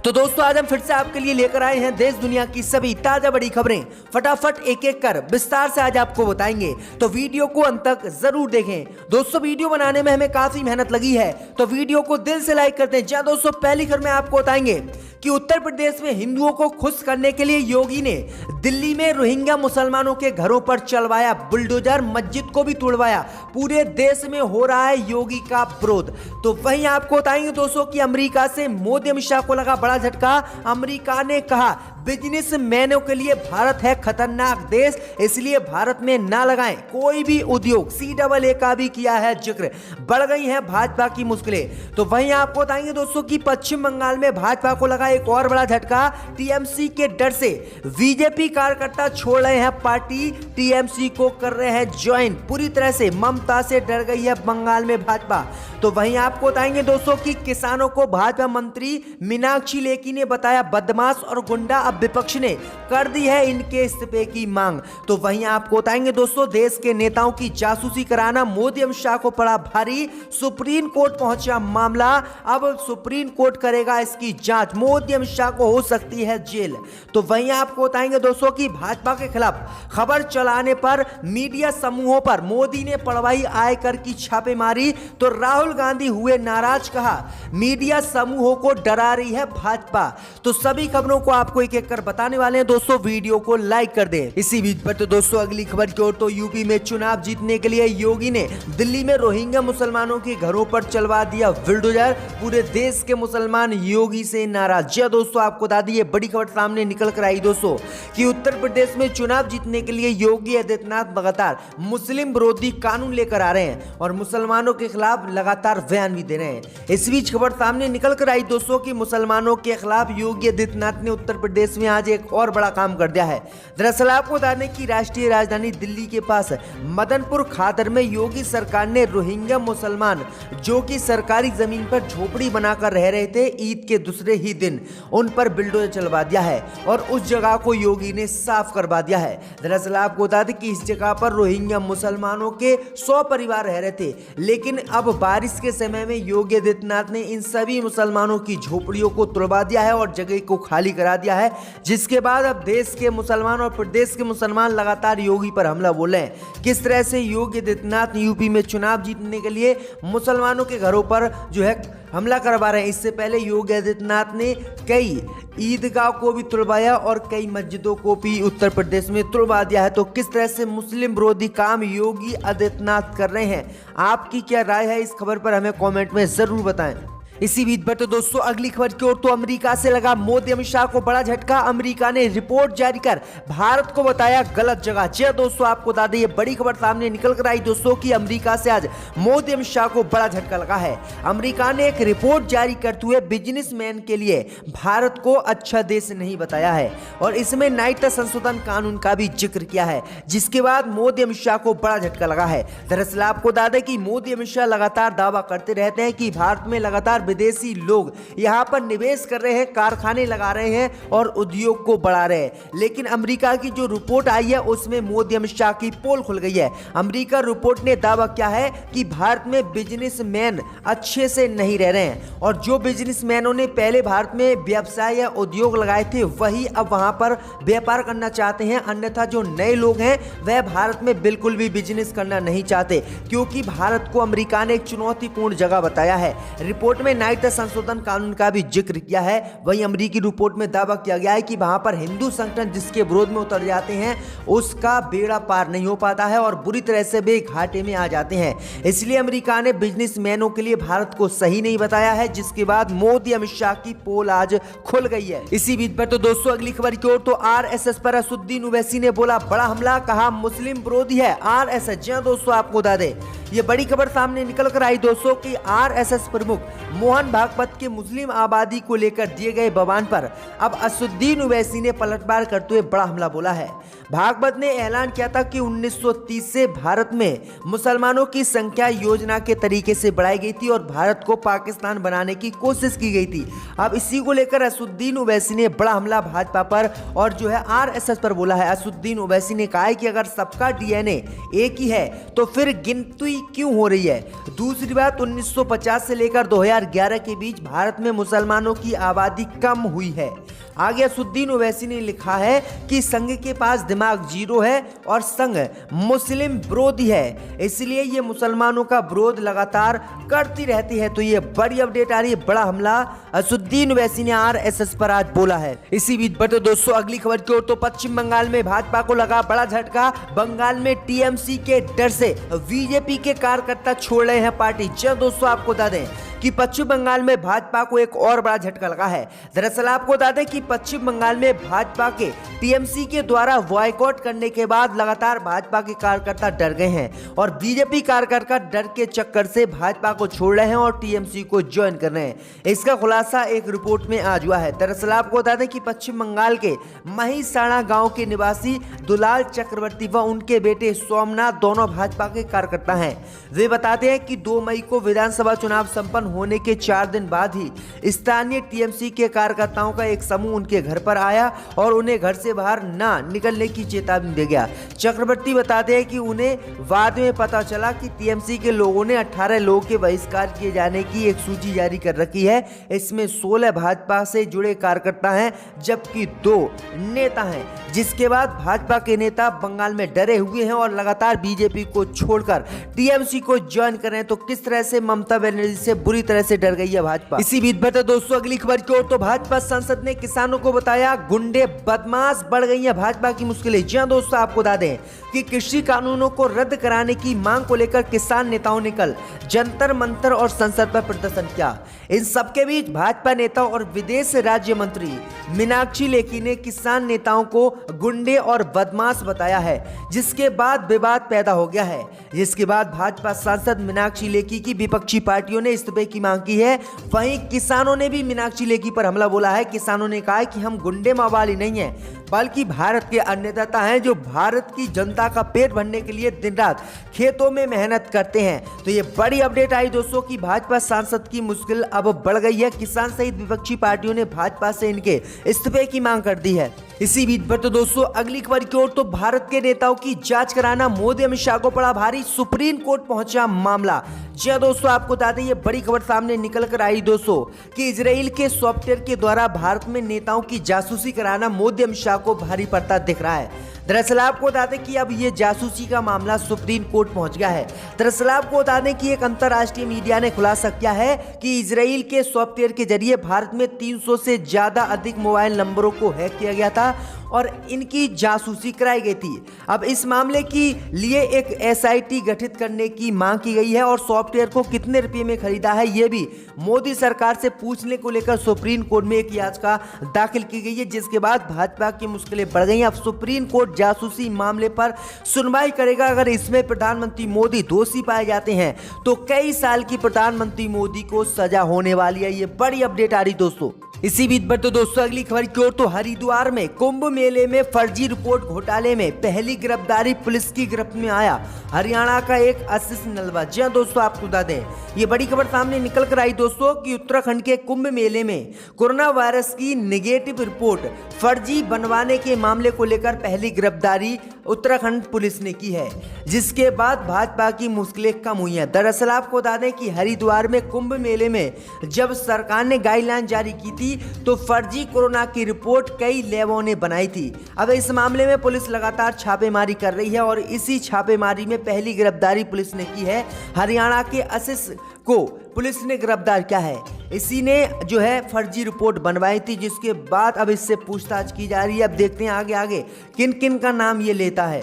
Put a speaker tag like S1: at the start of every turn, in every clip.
S1: तो दोस्तों आज हम फिर से आपके लिए लेकर आए हैं देश दुनिया की सभी ताजा बड़ी खबरें। फटाफट एक एक कर विस्तार से आज आपको बताएंगे, तो वीडियो को अंत तक जरूर देखें। दोस्तों वीडियो बनाने में हमें काफी मेहनत लगी है, तो वीडियो को दिल से लाइक करते हैं। जहां दोस्तों पहली खबर में आपको बताएंगे कि उत्तर प्रदेश में हिंदुओं को खुश करने के लिए योगी ने दिल्ली में रोहिंग्या मुसलमानों के घरों पर चलवाया बुलडोजर, मस्जिद को भी तोड़वाया। पूरे देश में हो रहा है योगी का विरोध। तो वहीं आपको बताएंगे दोस्तों कि अमेरिका से मोदी अमित शाह को लगा बड़ा झटका। अमेरिका ने कहा बिजनेसमैनों के लिए भारत है खतरनाक देश, इसलिए भारत में ना लगाएं कोई भी उद्योग। CAA का भी किया है जिक्र। बढ़ गई है भाजपा की मुश्किलें। तो वहीं आपको बताएंगे दोस्तों कि पश्चिम बंगाल में भाजपा को लगा एक और बड़ा झटका। TMC के डर से बीजेपी कार्यकर्ता छोड़ रहे हैं पार्टी, TMC को कर रहे हैं ज्वाइन। पूरी तरह से ममता से डर गई है बंगाल में भाजपा। तो वहीं आपको बताएंगे दोस्तों कि किसानों को भाजपा मंत्री मीनाक्षी लेखी ने बताया बदमाश और गुंडा। अब विपक्ष ने कर दी है इनके इस्तीफे की मांग। तो वहीं आपको बताएंगे दोस्तों देश के नेताओं की जासूसी कराना मोदी अमित शाह को पड़ा भारी। सुप्रीम कोर्ट पहुंचा मामला, अब सुप्रीम कोर्ट करेगा इसकी जांच। मोदी अमित शाह को हो सकती है जेल। तो वहीं आपको बताएंगे दोस्तों कि भाजपा के खिलाफ खबर चलाने पर मीडिया समूहों पर मोदी ने पड़वाई आयकर की छापेमारी। तो राहुल गांधी हुए नाराज, कहा मीडिया समूहों को डरा रही है भाजपा। तो सभी खबरों को आपको एक एक कर बताने वाले हैं दोस्तों, वीडियो को लाइक कर दें। इसी बीच पर तो दोस्तों अगली खबर की ओर, तो यूपी में चुनाव जीतने के लिए योगी ने दिल्ली में रोहिंग्या मुसलमानों के घरों पर चलवा दिया बुलडोजर। पूरे देश के मुसलमान योगी से नाराज। जी दोस्तों आपको बता दी ये बड़ी खबर सामने निकल कर आई दोस्तों कि उत्तर प्रदेश में चुनाव जीतने के लिए योगी आदित्यनाथ लगातार मुस्लिम विरोधी कानून लेकर आ रहे हैं और मुसलमानों के खिलाफ लगातार बयान भी दे रहे हैं। इस बीच खबर सामने निकल कर आई दोस्तों कि मुसलमानों के खिलाफ योगी आदित्यनाथ ने उत्तर प्रदेश में आज एक और बड़ा काम कर दिया है। दरअसल आपको बता दें कि राष्ट्रीय राजधानी दिल्ली के पास मदनपुर खादर में योगी सरकार ने रोहिंग्या मुसलमान जो कि सरकारी जमीन पर झोपड़ी बनाकर रह रहे थे, ईद के दूसरे ही दिन उन पर बुलडोजर चलवा दिया है और उस जगह को योगी ने साफ करवा दिया है। दरअसल आपको बता दें कि इस जगह पर रोहिंग्या मुसलमानों के 100 परिवार रह रहे थे, लेकिन अब बारिश के समय में योगी आदित्यनाथ ने इन सभी मुसलमानों की झोपड़ियों को तोड़वा दिया है और जगह को खाली करा दिया है, जिसके बाद अब देश के मुसलमान और प्रदेश के मुसलमान लगातार योगी पर हमला बोले हैं। किस तरह से योगी आदित्यनाथ यूपी में चुनाव जीतने के लिए मुसलमानों के घरों पर जो है हमला करवा रहे हैं। इससे पहले योगी आदित्यनाथ ने कई ईदगाह को भी तुड़वाया और कई मस्जिदों को भी उत्तर प्रदेश में तुड़वा दिया है। तो किस तरह से मुस्लिम विरोधी काम योगी आदित्यनाथ कर रहे हैं, आपकी क्या राय है इस खबर पर हमें कमेंट में जरूर बताएं। इसी बीच पर तो दोस्तों अगली खबर की ओर, तो अमेरिका से लगा मोदी अमित शाह को बड़ा झटका। अमेरिका ने रिपोर्ट जारी कर भारत को बताया गलत जगह। जी दोस्तों आपको बता दें ये बड़ी खबर सामने निकल कर आई दोस्तों कि अमेरिका से आज मोदी अमित शाह को बड़ा झटका लगा है। अमेरिका ने एक रिपोर्ट जारी करते हुए बिजनेसमैन के लिए भारत को अच्छा देश नहीं बताया है और इसमें नागरिकता संशोधन कानून का भी जिक्र किया है, जिसके बाद मोदी अमित शाह को बड़ा झटका लगा है। दरअसल आपको बता दें कि मोदी अमित शाह लगातार दावा करते रहते हैं कि भारत में लगातार विदेशी लोग यहां पर निवेश कर रहे हैं, कारखाने लगा रहे हैं और उद्योग को बढ़ा रहे हैं, लेकिन अमेरिका की जो रिपोर्ट आई है उसमें मोदी अमित शाह की पोल खुल गई है। अमेरिका रिपोर्ट ने दावा किया है कि भारत में बिजनेसमैन अच्छे से नहीं रह रहे हैं और जो बिजनेसमैनों ने पहले भारत में व्यवसाय या उद्योग लगाए थे वही अब वहां पर व्यापार करना चाहते हैं, अन्यथा जो नए लोग हैं वह भारत में बिल्कुल भी बिजनेस करना नहीं चाहते, क्योंकि भारत को अमेरिका ने एक चुनौतीपूर्ण जगह बताया है। रिपोर्ट में नागरिकता संशोधन कानून का भी जिक्र किया है। वहीं अमेरिकी रिपोर्ट में दावा किया गया है कि वहां पर हिंदू संगठन जिसके विरोध में उतर जाते हैं उसका बेड़ा पार नहीं हो पाता है और बुरी तरह से वे घाटे में आ जाते हैं। इसलिए अमेरिका ने बिजनेसमैनों के लिए भारत को सही नहीं बताया है, जिसके बाद मोदी अमित शाह की पोल आज खुल गई है। इसी बीच पर तो दोस्तों अगली खबर की ओर, तो RSS पर असदुद्दीन ओवैसी ने बोला बड़ा हमला, कहा मुस्लिम विरोधी है RSS। जी दोस्तों आपको बता दें ये बड़ी खबर सामने निकल कर आई दोस्तों कि RSS प्रमुख मोहन भागवत के मुस्लिम आबादी को लेकर दिए गए बयान पर अब असदुद्दीन ओवैसी ने पलटवार करते हुए बड़ा हमला बोला है। भागवत ने ऐलान किया था कि 1930 से भारत में मुसलमानों की संख्या योजना के तरीके से बढ़ाई गई थी और भारत को पाकिस्तान बनाने की कोशिश की गई थी। अब इसी को लेकर असदुद्दीन ओवैसी ने बड़ा हमला भाजपा पर और जो है RSS पर बोला है। असदुद्दीन ओवैसी ने कहा है कि अगर सबका DNA एक ही है तो फिर गिनती क्यों हो रही है। दूसरी बात 1950 से लेकर 2011 2011 के बीच भारत में मुसलमानों की आबादी कम हुई है। आगे असुद्दीन ओवैसी ने लिखा है कि संघ के पास दिमाग जीरो है और संघ मुस्लिम विरोधी है, इसलिए ये मुसलमानों का विरोध लगातार करती रहती है। तो ये बड़ी अपडेट आ रही है, बड़ा हमला असुद्दीन ओवैसी ने आरएसएस पर आज बोला है। इसी बीच पर दोस्तों अगली खबर की ओर, तो पश्चिम बंगाल में भाजपा को लगा बड़ा झटका। बंगाल में टीएमसी के डर से बीजेपी के कार्यकर्ता छोड़ रहे हैं पार्टी। जब दोस्तों आपको बता दें कि पश्चिम बंगाल में भाजपा को एक और बड़ा झटका लगा है। दरअसल आपको बता दें कि पश्चिम बंगाल में भाजपा के टीएमसी के द्वारा बॉयकॉट करने के बाद लगातार भाजपा के कार्यकर्ता डर गए हैं और बीजेपी कार्यकर्ता डर के चक्कर से भाजपा को छोड़ रहे हैं और टीएमसी को ज्वाइन कर रहे हैं। इसका खुलासा एक रिपोर्ट में आज हुआ है। दरअसल आपको बता दें कि पश्चिम बंगाल के महिसाणा गांव के निवासी दुलाल चक्रवर्ती व उनके बेटे सोमनाथ दोनों भाजपा के कार्यकर्ता हैं। वे बताते हैं कि 2 मई को विधानसभा चुनाव संपन्न होने के 4 दिन बाद ही स्थानीय टीएमसी के कार्यकर्ताओं का एक समूह उनके घर पर आया और उन्हें घर से बाहर ना निकलने की चेतावनी दे गया। चक्रवर्ती बताते हैं कि उन्हें बाद में पता चला कि टीएमसी के लोगों ने 18 लोगों के बहिष्कार किए जाने की एक सूची जारी कर रखी है। इसमें 16 भाजपा से जुड़े कार्यकर्ता हैं जबकि 2 नेता हैं। जिसके बाद भाजपा के नेता बंगाल में डरे हुए हैं और लगातार बीजेपी को छोड़कर टीएमसी को ज्वाइन कर रहे हैं। तो किस तरह से ममता बनर्जी से बुरी तरह से डर गई है भाजपा। इसी बीच में दोस्तों अगली खबर की ओर, तो भाजपा सांसद ने किसानों को बताया गुंडे बदमाश, बढ़ गई है भाजपा की मुश्किलें। जी हां दोस्तों आपको बता दें कि कृषि कानूनों को रद्द कराने की मांग को लेकर किसान नेताओं ने कल जंतर मंतर और संसद पर प्रदर्शन किया। इन सबके बीच भाजपा नेता और विदेश राज्य मंत्री मीनाक्षी लेखी ने किसान नेताओं को गुंडे और बदमाश बताया है, जिसके बाद विवाद पैदा हो गया है। जिसके बाद भाजपा सांसद मीनाक्षी लेखी की विपक्षी पार्टियों ने इस्तीफे की मांग की है। वहीं किसानों ने भी मीनाक्षी लेखी पर हमला बोला है। किसानों ने कहा है कि हम गुंडे मवाली नहीं है, बल्कि भारत के अन्नदाता हैं जो भारत की जनता का पेट भरने के लिए दिन रात खेतों में मेहनत करते हैं। तो ये बड़ी अपडेट आई दोस्तों कि भाजपा सांसद की मुश्किल अब बढ़ गई है। किसान सहित विपक्षी पार्टियों ने भाजपा से इनके इस्तीफे की मांग कर दी है। इसी बीच पर तो दोस्तों अगली खबर की ओर, तो भारत के नेताओं की जांच कराना मोदी अमित शाह को पड़ा भारी, सुप्रीम कोर्ट पहुंचा मामला। जी दोस्तों आपको बता दें ये बड़ी खबर सामने निकल कर आई दोस्तों कि इजराइल के सॉफ्टवेयर के द्वारा भारत में नेताओं की जासूसी कराना मोदी अमित शाह को भारी पड़ता दिख रहा है। दरअसल आपको बता दें कि अब ये जासूसी का मामला सुप्रीम कोर्ट पहुंच गया है। दरअसल आपको बता दें कि एक अंतर्राष्ट्रीय मीडिया ने खुलासा किया है कि इजराइल के सॉफ्टवेयर के जरिए भारत में 300 से ज्यादा अधिक मोबाइल नंबरों को हैक किया गया था और इनकी जासूसी कराई गई थी। अब इस मामले के लिए एक एसआईटी गठित करने की मांग की गई है और सॉफ्टवेयर को कितने रुपए में खरीदा है ये भी मोदी सरकार से पूछने को लेकर सुप्रीम कोर्ट में एक याचिका दाखिल की गई है। जिसके बाद भाजपा की मुश्किलें बढ़ गई। अब सुप्रीम कोर्ट जासूसी मामले पर सुनवाई करेगा। अगर इसमें प्रधानमंत्री मोदी दोषी पाए जाते हैं तो कई साल की प्रधानमंत्री मोदी को सजा होने वाली है। ये बड़ी अपडेट आ रही दोस्तों। इसी बीच पर तो दोस्तों अगली खबर की ओर, तो हरिद्वार में कुंभ मेले में फर्जी रिपोर्ट घोटाले में पहली गिरफ्तारी पुलिस की गिरफ्त में आया हरियाणा का एक आशीष नलवा। जी हां दोस्तों आपको बता दें ये बड़ी खबर सामने निकल कर आई दोस्तों कि उत्तराखंड के कुंभ मेले में कोरोना वायरस की नेगेटिव रिपोर्ट फर्जी बनवाने के मामले को लेकर पहली गिरफ्तारी उत्तराखंड पुलिस ने की है। जिसके बाद भाजपा की मुश्किलें कम हुई हैं। दरअसल आपको बता दें कि हरिद्वार में कुंभ मेले में जब सरकार ने गाइडलाइन जारी की थी तो फर्जी कोरोना की रिपोर्ट कई लैबों ने बनाई थी। अब इस मामले में पुलिस लगातार छापेमारी कर रही है और इसी छापेमारी में पहली गिरफ्तारी पुलिस ने की है। हरियाणा के आशीष को पुलिस ने गिरफ्तार किया है। इसी ने जो है फर्जी रिपोर्ट बनवाई थी, जिसके बाद अब इससे पूछताछ की जा रही है। अब देखते हैं आगे आगे किन किन का नाम ये लेता है।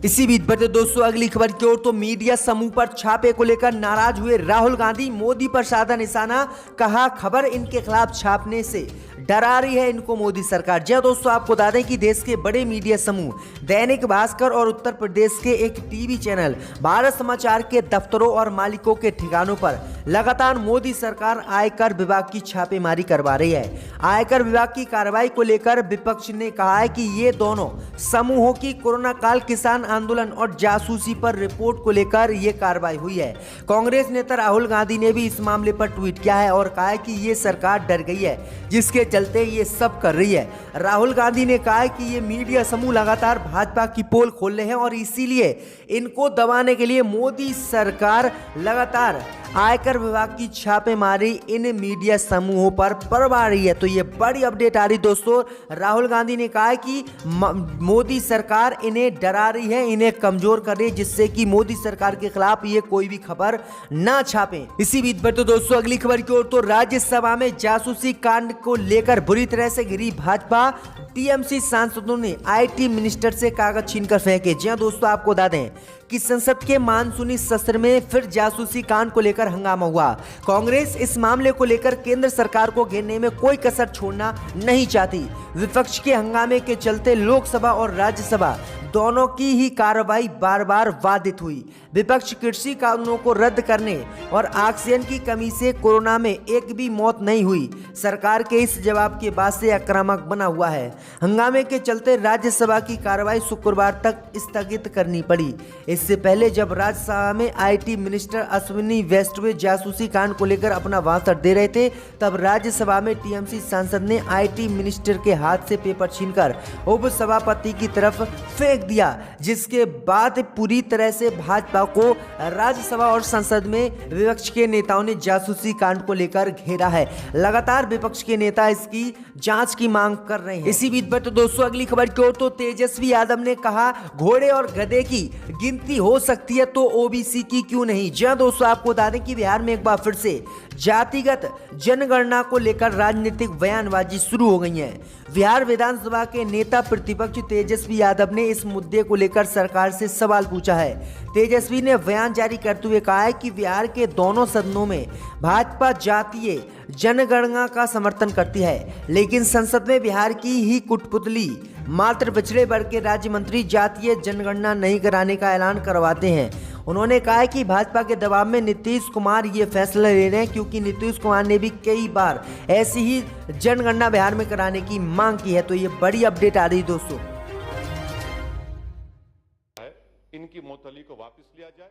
S1: इसी बीच बढ़ते दोस्तों अगली खबर की ओर, तो मीडिया समूह पर छापे को लेकर नाराज हुए राहुल गांधी। मोदी पर साधा निशाना, कहा खबर इनके खिलाफ छापने से डरा रही है इनको मोदी सरकार। जी दोस्तों आपको बता दें कि देश के बड़े मीडिया समूह दैनिक भास्कर और उत्तर प्रदेश के एक टीवी चैनल भारत समाचार के दफ्तरों और मालिकों के ठिकानों पर लगातार मोदी सरकार आयकर विभाग की छापेमारी करवा रही है। आयकर विभाग की कार्रवाई को लेकर विपक्ष ने कहा है कि ये दोनों समूहों की कोरोना काल, किसान आंदोलन और जासूसी पर रिपोर्ट को लेकर ये कार्रवाई हुई है। कांग्रेस नेता राहुल गांधी ने भी इस मामले पर ट्वीट किया है और कहा है कि ये सरकार डर गई है जिसके चलते ये सब कर रही है। राहुल गांधी ने कहा है कि ये मीडिया समूह लगातार भाजपा की पोल खोल रहे हैं और इसीलिए इनको दबाने के लिए मोदी सरकार लगातार आयकर विभाग की छापेमारी इन मीडिया समूहों पर पड़ रही है। तो ये बड़ी अपडेट आ रही दोस्तों। राहुल गांधी ने कहा है कि मोदी सरकार इन्हें डरा रही है, इन्हें कमजोर कर रही है, जिससे कि मोदी सरकार के खिलाफ ये कोई भी खबर ना छापे। इसी बीच पर तो दोस्तों अगली खबर की ओर, तो राज्यसभा में जासूसी कांड को लेकर बुरी तरह से घिरी भाजपा। टीएमसी सांसदों ने आईटी मिनिस्टर से कागज छीनकर फेंके। जी हां दोस्तों, आपको बता दें कि संसद के मानसूनी सत्र में फिर जासूसी कांड को लेकर हंगामा हुआ। कांग्रेस इस मामले को लेकर केंद्र सरकार को घेरने में कोई कसर छोड़ना नहीं चाहती। विपक्ष के हंगामे के चलते लोकसभा और राज्यसभा दोनों की ही कार्रवाई बार बार बाधित हुई। विपक्ष कृषि कानूनों को रद्द करने और ऑक्सीजन की कमी से कोरोना में एक भी मौत नहीं हुई। सरकार के इस जवाब के बाद से आक्रामक बना हुआ है। हंगामे के चलते राज्यसभा की कार्रवाई शुक्रवार तक स्थगित करनी पड़ी। इससे पहले जब राज्यसभा में आईटी मिनिस्टर अश्विनी वैष्णव जासूसी कांड को लेकर अपना भाषण दे रहे थे, तब राज्यसभा में टीएमसी सांसद ने आईटी मिनिस्टर के हाथ से पेपर छीनकर उपसभापति की तरफ फेंक दिया, जिसके बाद पूरी तरह से भाजपा को राज्यसभा और संसद में विपक्ष के नेताओं ने जासूसी कांड को लेकर घेरा है। लगातार विपक्ष के नेता इसकी जांच की मांग कर रहे हैं। इसी बीच पर तो दोस्तों अगली खबर की ओर, तो तेजस्वी यादव ने कहा घोड़े और गधे की गिनती हो सकती है तो ओबीसी की क्यों नहीं। जी हां दोस्तों, आपको बता दें कि बिहार में एक बार फिर से जातिगत जनगणना को लेकर राजनीतिक बयानबाजी शुरू हो गई है। बिहार विधानसभा के नेता प्रतिपक्ष तेजस्वी यादव ने इस मुद्दे को लेकर सरकार से सवाल पूछा है। तेजस्वी ने बयान जारी करते हुए कहा है कि बिहार के दोनों सदनों में भाजपा जातीय जनगणना का समर्थन करती है, लेकिन संसद में बिहार की ही कुटपुतली मात्र पिछड़े वर्ग के राज्य मंत्री जातीय जनगणना नहीं कराने का ऐलान करवाते हैं। उन्होंने कहा है कि भाजपा के दबाव में नीतीश कुमार ये फैसला ले रहे हैं, क्योंकि नीतीश कुमार ने भी कई बार ऐसी ही जनगणना बिहार में कराने की मांग की है। तो ये बड़ी अपडेट आ रही दोस्तों।
S2: इनकी मोतली को वापस लिया जाए।